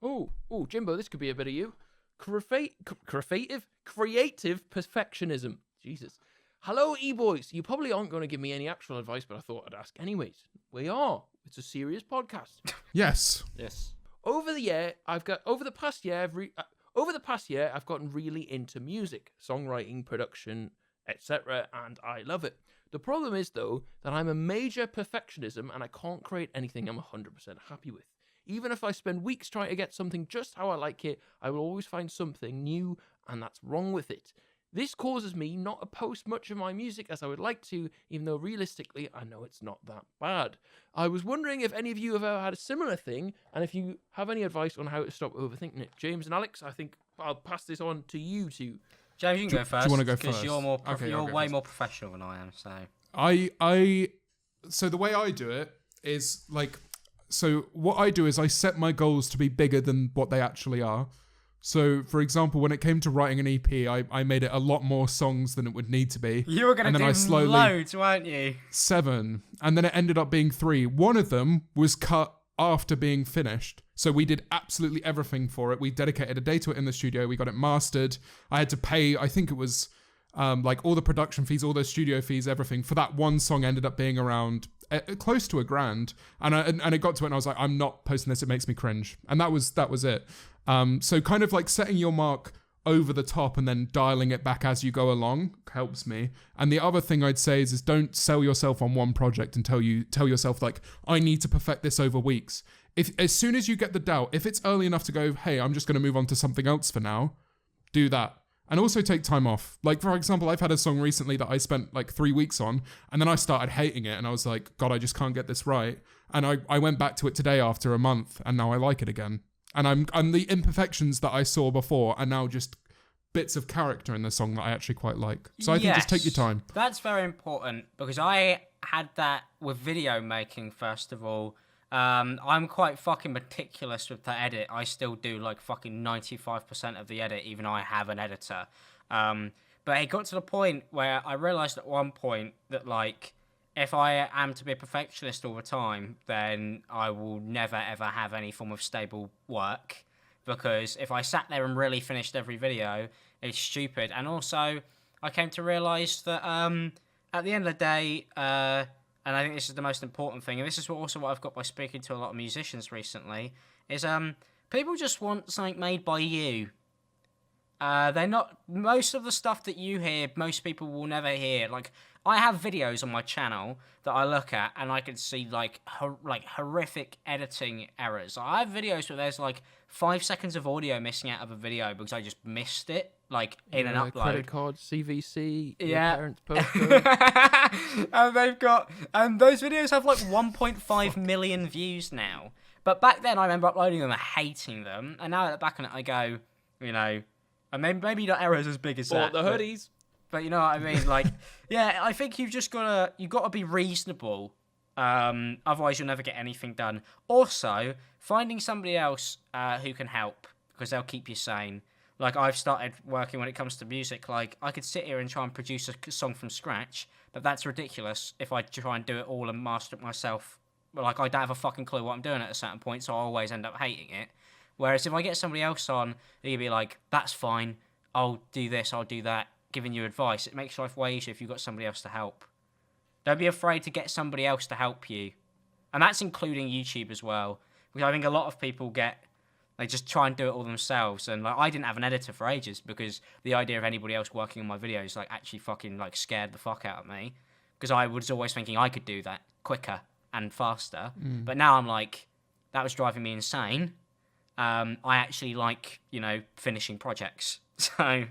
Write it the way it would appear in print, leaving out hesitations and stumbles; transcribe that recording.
Oh, Jimbo, this could be a bit of you. Creative perfectionism. Jesus. Hello, Eboys. You probably aren't going to give me any actual advice, but I thought I'd ask anyways. We are. It's a serious podcast. Yes. Over the past year, I've gotten really into music, songwriting, production, etc., and I love it. The problem is, though, that I'm a major perfectionism and I can't create anything I'm 100% happy with. Even if I spend weeks trying to get something just how I like it, I will always find something new, and that's wrong with it. This causes me not to post much of my music as I would like to, even though realistically I know it's not that bad. I was wondering if any of you have ever had a similar thing, and if you have any advice on how to stop overthinking it. James and Alex, I think I'll pass this on to you two. James, you can go first. Do you want to go first? Because you're way first. more professional than I am. So the way I do it is so what I do is I set my goals to be bigger than what they actually are. So, for example, when it came to writing an EP, I made it a lot more songs than it would need to be. You were going to do loads, weren't you? 7. And then it ended up being 3. One of them was cut after being finished. So we did absolutely everything for it. We dedicated a day to it in the studio. We got it mastered. I had to pay, I think it was all the production fees, all the studio fees, everything. For that one song ended up being around close to $1,000. And it got to it and I was like, I'm not posting this. It makes me cringe. And that was it. So kind of like setting your mark over the top and then dialing it back as you go along helps me. And the other thing I'd say is don't sell yourself on one project and tell yourself like, I need to perfect this over weeks. If as soon as you get the doubt, if it's early enough to go, hey, I'm just going to move on to something else for now, do that. And also take time off. Like, for example, I've had a song recently that I spent 3 weeks on, and then I started hating it, and I was like, God, I just can't get this right. And I went back to it today after a month, and now I like it again. And the imperfections that I saw before are now just bits of character in the song that I actually quite like. So I think just take your time. That's very important, because I had that with video making, first of all. I'm quite fucking meticulous with the edit. I still do fucking 95% of the edit, even though I have an editor. But it got to the point where I realised at one point that if I am to be a perfectionist all the time, then I will never ever have any form of stable work. Because if I sat there and really finished every video, it's stupid. And also, I came to realise that at the end of the day, and I think this is the most important thing, and this is also what I've got by speaking to a lot of musicians recently, is people just want something made by you. They're not, most of the stuff that you hear, most people will never hear. I have videos on my channel that I look at, and I can see horrific editing errors. I have videos where there's 5 seconds of audio missing out of a video because I just missed it, in an upload. Credit card, CVC, yeah. parents' postcode. and those videos have 1.5 million views now. But back then I remember uploading them and hating them, and now I look back on it, I go, and maybe not errors as big as that. The hoodies. But you know what I mean? Yeah, I think you've got to be reasonable. Otherwise you'll never get anything done. Also, finding somebody else who can help, because they'll keep you sane. I've started working when it comes to music. I could sit here and try and produce a song from scratch, but that's ridiculous if I try and do it all and master it myself. I don't have a fucking clue what I'm doing at a certain point, so I always end up hating it. Whereas if I get somebody else on, they'll be like, that's fine, I'll do this, I'll do that, giving you advice. It makes life way easier if you've got somebody else to help. Don't be afraid to get somebody else to help you. And that's including YouTube as well. Because I think a lot of people they just try and do it all themselves. And I didn't have an editor for ages because the idea of anybody else working on my videos actually fucking scared the fuck out of me. Because I was always thinking I could do that quicker and faster. But now I'm that was driving me insane. I actually finishing projects. So